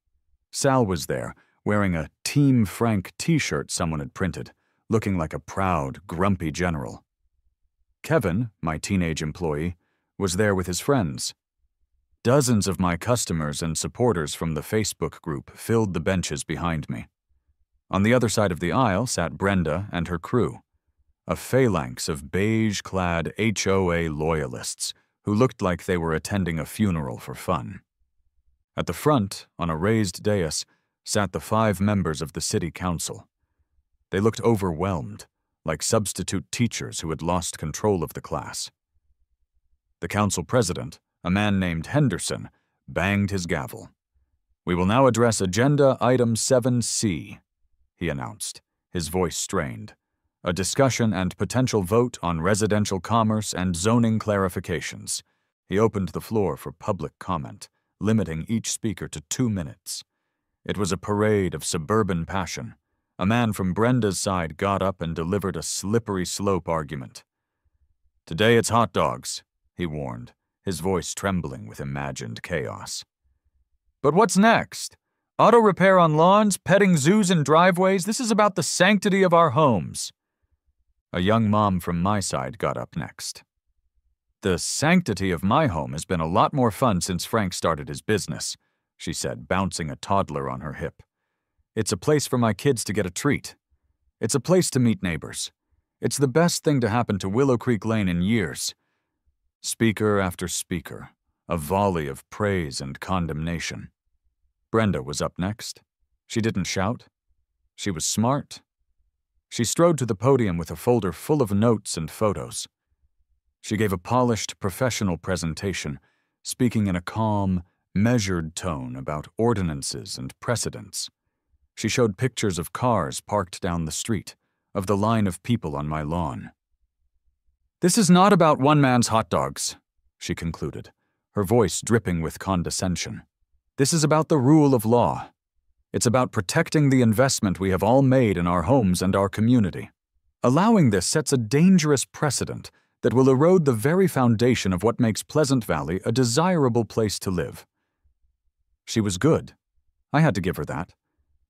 Sal was there, wearing a Team Frank t-shirt someone had printed, looking like a proud, grumpy general. Kevin, my teenage employee, was there with his friends. Dozens of my customers and supporters from the Facebook group filled the benches behind me. On the other side of the aisle sat Brenda and her crew, a phalanx of beige-clad HOA loyalists who looked like they were attending a funeral for fun. At the front, on a raised dais, sat the 5 members of the city council. They looked overwhelmed, like substitute teachers who had lost control of the class. The council president, a man named Henderson, banged his gavel. "We will now address Agenda Item 7C, he announced, his voice strained. "A discussion and potential vote on residential commerce and zoning clarifications." He opened the floor for public comment, limiting each speaker to 2 minutes. It was a parade of suburban passion. A man from Brenda's side got up and delivered a slippery slope argument. "Today it's hot dogs," he warned, his voice trembling with imagined chaos. "But what's next? Auto repair on lawns, petting zoos in driveways? This is about the sanctity of our homes." A young mom from my side got up next. "The sanctity of my home has been a lot more fun since Frank started his business," she said, bouncing a toddler on her hip. "It's a place for my kids to get a treat. It's a place to meet neighbors. It's the best thing to happen to Willow Creek Lane in years." Speaker after speaker, a volley of praise and condemnation. Brenda was up next. She didn't shout. She was smart. She strode to the podium with a folder full of notes and photos. She gave a polished, professional presentation, speaking in a calm, measured tone about ordinances and precedents. She showed pictures of cars parked down the street, of the line of people on my lawn. "This is not about one man's hot dogs," she concluded, her voice dripping with condescension. "This is about the rule of law. It's about protecting the investment we have all made in our homes and our community. Allowing this sets a dangerous precedent that will erode the very foundation of what makes Pleasant Valley a desirable place to live." She was good. I had to give her that.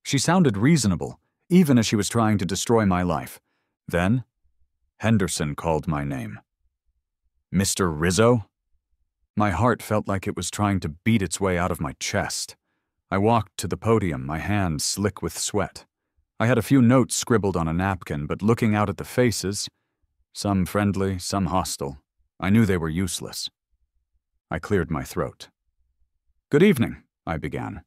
She sounded reasonable, even as she was trying to destroy my life. Then, Henderson called my name. "Mr. Rizzo?" My heart felt like it was trying to beat its way out of my chest. I walked to the podium, my hands slick with sweat. I had a few notes scribbled on a napkin, but looking out at the faces, some friendly, some hostile, I knew they were useless. I cleared my throat. "Good evening," I began.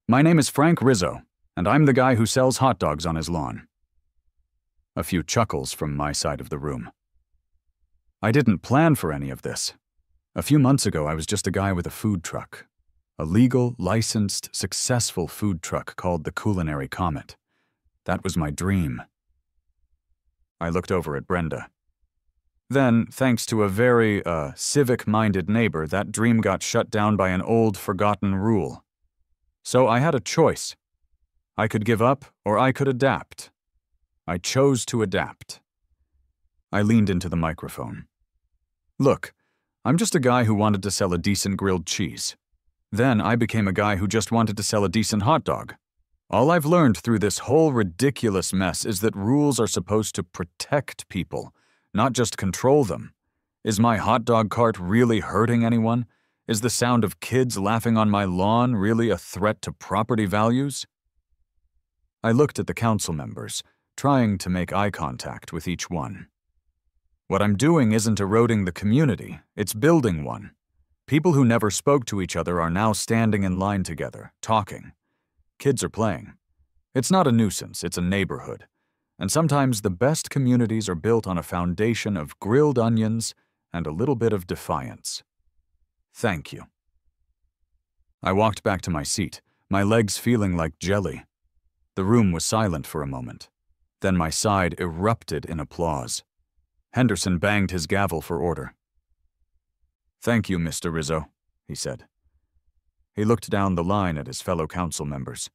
"My name is Frank Rizzo, and I'm the guy who sells hot dogs on his lawn." A few chuckles from my side of the room. I didn't plan for any of this. A few months ago, I was just a guy with a food truck. A legal, licensed, successful food truck called the Culinary Comet. That was my dream. I looked over at Brenda. Then, thanks to a very, civic-minded neighbor, that dream got shut down by an old, forgotten rule. So I had a choice. I could give up, or I could adapt. I chose to adapt. I leaned into the microphone. "Look, I'm just a guy who wanted to sell a decent grilled cheese. Then I became a guy who just wanted to sell a decent hot dog. All I've learned through this whole ridiculous mess is that rules are supposed to protect people, not just control them. Is my hot dog cart really hurting anyone? Is the sound of kids laughing on my lawn really a threat to property values? I looked at the council members, trying to make eye contact with each one. What I'm doing isn't eroding the community, it's building one. People who never spoke to each other are now standing in line together, talking. Kids are playing. It's not a nuisance, it's a neighborhood. And sometimes the best communities are built on a foundation of grilled onions and a little bit of defiance. Thank you. I walked back to my seat, my legs feeling like jelly. The room was silent for a moment. Then my side erupted in applause. Henderson banged his gavel for order. "Thank you, Mr. Rizzo," he said. He looked down the line at his fellow council members.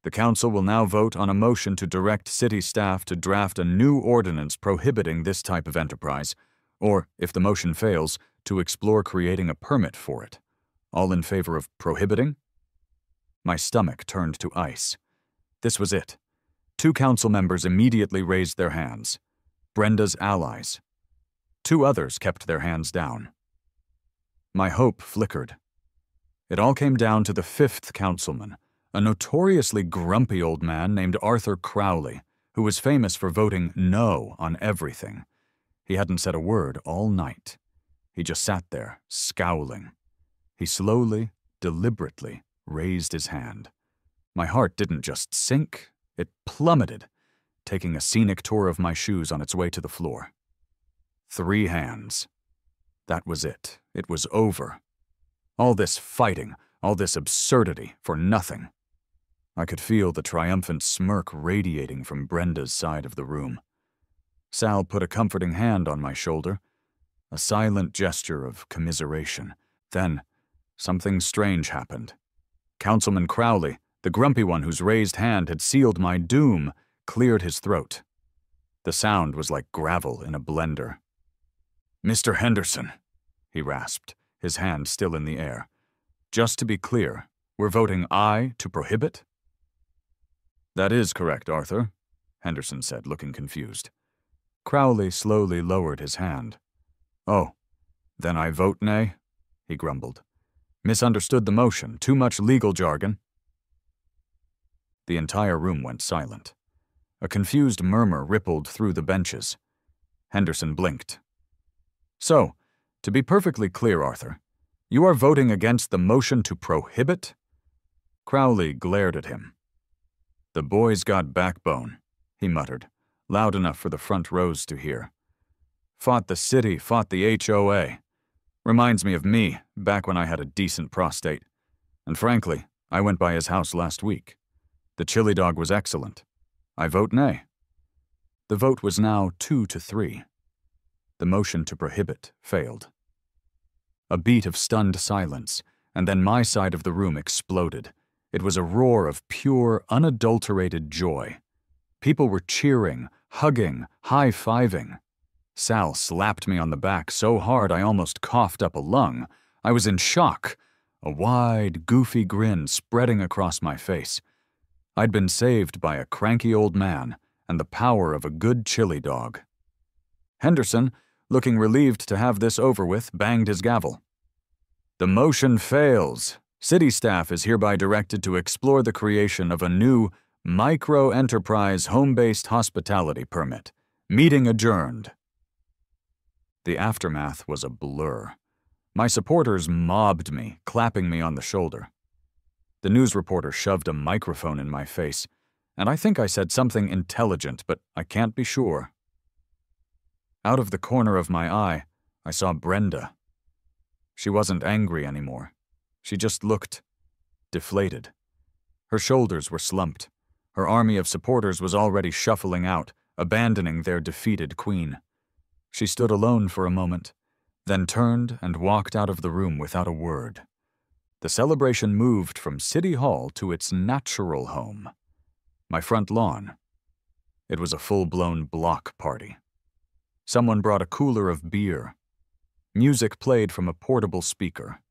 The council will now vote on a motion to direct city staff to draft a new ordinance prohibiting this type of enterprise, or, if the motion fails, to explore creating a permit for it. All in favor of prohibiting? My stomach turned to ice. This was it. 2 council members immediately raised their hands. Brenda's allies. 2 others kept their hands down. My hope flickered. It all came down to the 5th councilman, a notoriously grumpy old man named Arthur Crowley, who was famous for voting no on everything. He hadn't said a word all night. He just sat there, scowling. He slowly, deliberately raised his hand. My heart didn't just sink, it plummeted, taking a scenic tour of my shoes on its way to the floor. 3 hands. That was it. It was over. All this fighting, all this absurdity, for nothing. I could feel the triumphant smirk radiating from Brenda's side of the room. Sal put a comforting hand on my shoulder, a silent gesture of commiseration. Then, something strange happened. Councilman Crowley, the grumpy one whose raised hand had sealed my doom, cleared his throat. The sound was like gravel in a blender. "Mr. Henderson," he rasped, his hand still in the air. "Just to be clear, we're voting aye to prohibit?" "That is correct, Arthur," Henderson said, looking confused. Crowley slowly lowered his hand. "Oh, then I vote nay," he grumbled. "Misunderstood the motion. Too much legal jargon." The entire room went silent. A confused murmur rippled through the benches. Henderson blinked. "So, to be perfectly clear, Arthur, you are voting against the motion to prohibit?" Crowley glared at him. "The boy's got backbone," he muttered, loud enough for the front rows to hear. "Fought the city, fought the HOA. Reminds me of me, back when I had a decent prostate. And frankly, I went by his house last week. The chili dog was excellent. I vote nay." The vote was now 2-3. The motion to prohibit failed. A beat of stunned silence, and then my side of the room exploded. It was a roar of pure, unadulterated joy. People were cheering, hugging, high-fiving. Sal slapped me on the back so hard I almost coughed up a lung. I was in shock, a wide, goofy grin spreading across my face. I'd been saved by a cranky old man and the power of a good chili dog. Henderson, looking relieved to have this over with, banged his gavel. "The motion fails. City staff is hereby directed to explore the creation of a new micro-enterprise home-based hospitality permit. Meeting adjourned." The aftermath was a blur. My supporters mobbed me, clapping me on the shoulder. The news reporter shoved a microphone in my face, and I think I said something intelligent, but I can't be sure. Out of the corner of my eye, I saw Brenda. She wasn't angry anymore. She just looked deflated. Her shoulders were slumped. Her army of supporters was already shuffling out, abandoning their defeated queen. She stood alone for a moment, then turned and walked out of the room without a word. The celebration moved from City Hall to its natural home, my front lawn. It was a full-blown block party. Someone brought a cooler of beer. Music played from a portable speaker.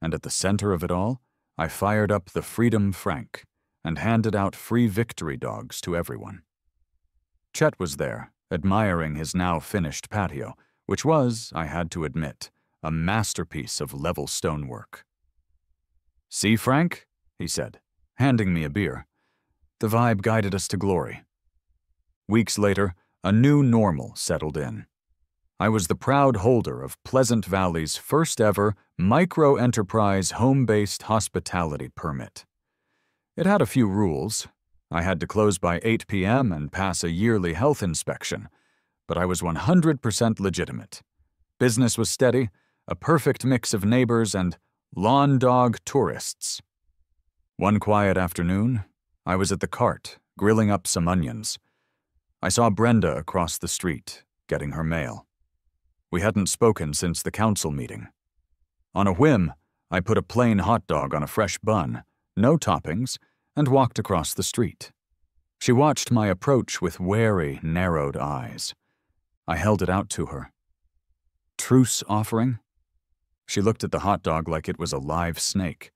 And at the center of it all, I fired up the Freedom Frank and handed out free victory dogs to everyone. Chet was there, admiring his now finished patio, which was, I had to admit, a masterpiece of level stonework. "See, Frank?" he said, handing me a beer. The vibe guided us to glory. Weeks later, a new normal settled in. I was the proud holder of Pleasant Valley's first ever micro-enterprise home-based hospitality permit. It had a few rules. I had to close by 8 p.m. and pass a yearly health inspection, but I was 100% legitimate. Business was steady, a perfect mix of neighbors and lawn dog tourists. One quiet afternoon, I was at the cart, grilling up some onions. I saw Brenda across the street, getting her mail. We hadn't spoken since the council meeting. On a whim, I put a plain hot dog on a fresh bun, no toppings, and walked across the street. She watched my approach with wary, narrowed eyes. I held it out to her. "Truce offering?" She looked at the hot dog like it was a live snake.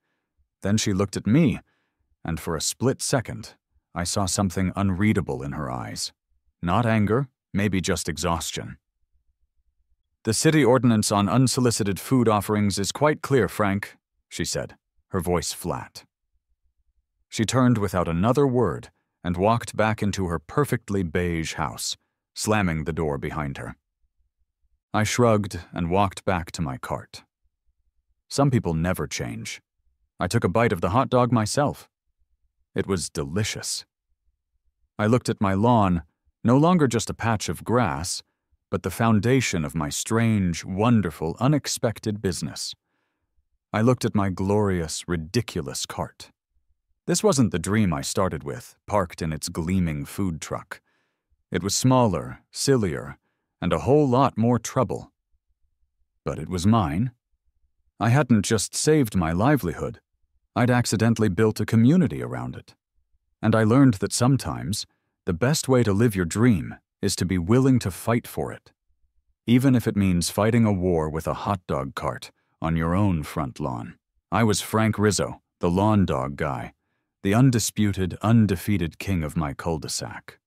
Then she looked at me, and for a split second, I saw something unreadable in her eyes. Not anger, maybe just exhaustion. "The city ordinance on unsolicited food offerings is quite clear, Frank," she said, her voice flat. She turned without another word and walked back into her perfectly beige house, slamming the door behind her. I shrugged and walked back to my cart. Some people never change. I took a bite of the hot dog myself. It was delicious. I looked at my lawn, no longer just a patch of grass, but the foundation of my strange, wonderful, unexpected business. I looked at my glorious, ridiculous cart. This wasn't the dream I started with, parked in its gleaming food truck. It was smaller, sillier, and a whole lot more trouble. But it was mine. I hadn't just saved my livelihood. I'd accidentally built a community around it. And I learned that sometimes the best way to live your dream is to be willing to fight for it, even if it means fighting a war with a hot dog cart on your own front lawn. I was Frank Rizzo, the lawn dog guy, the undisputed, undefeated king of my cul-de-sac.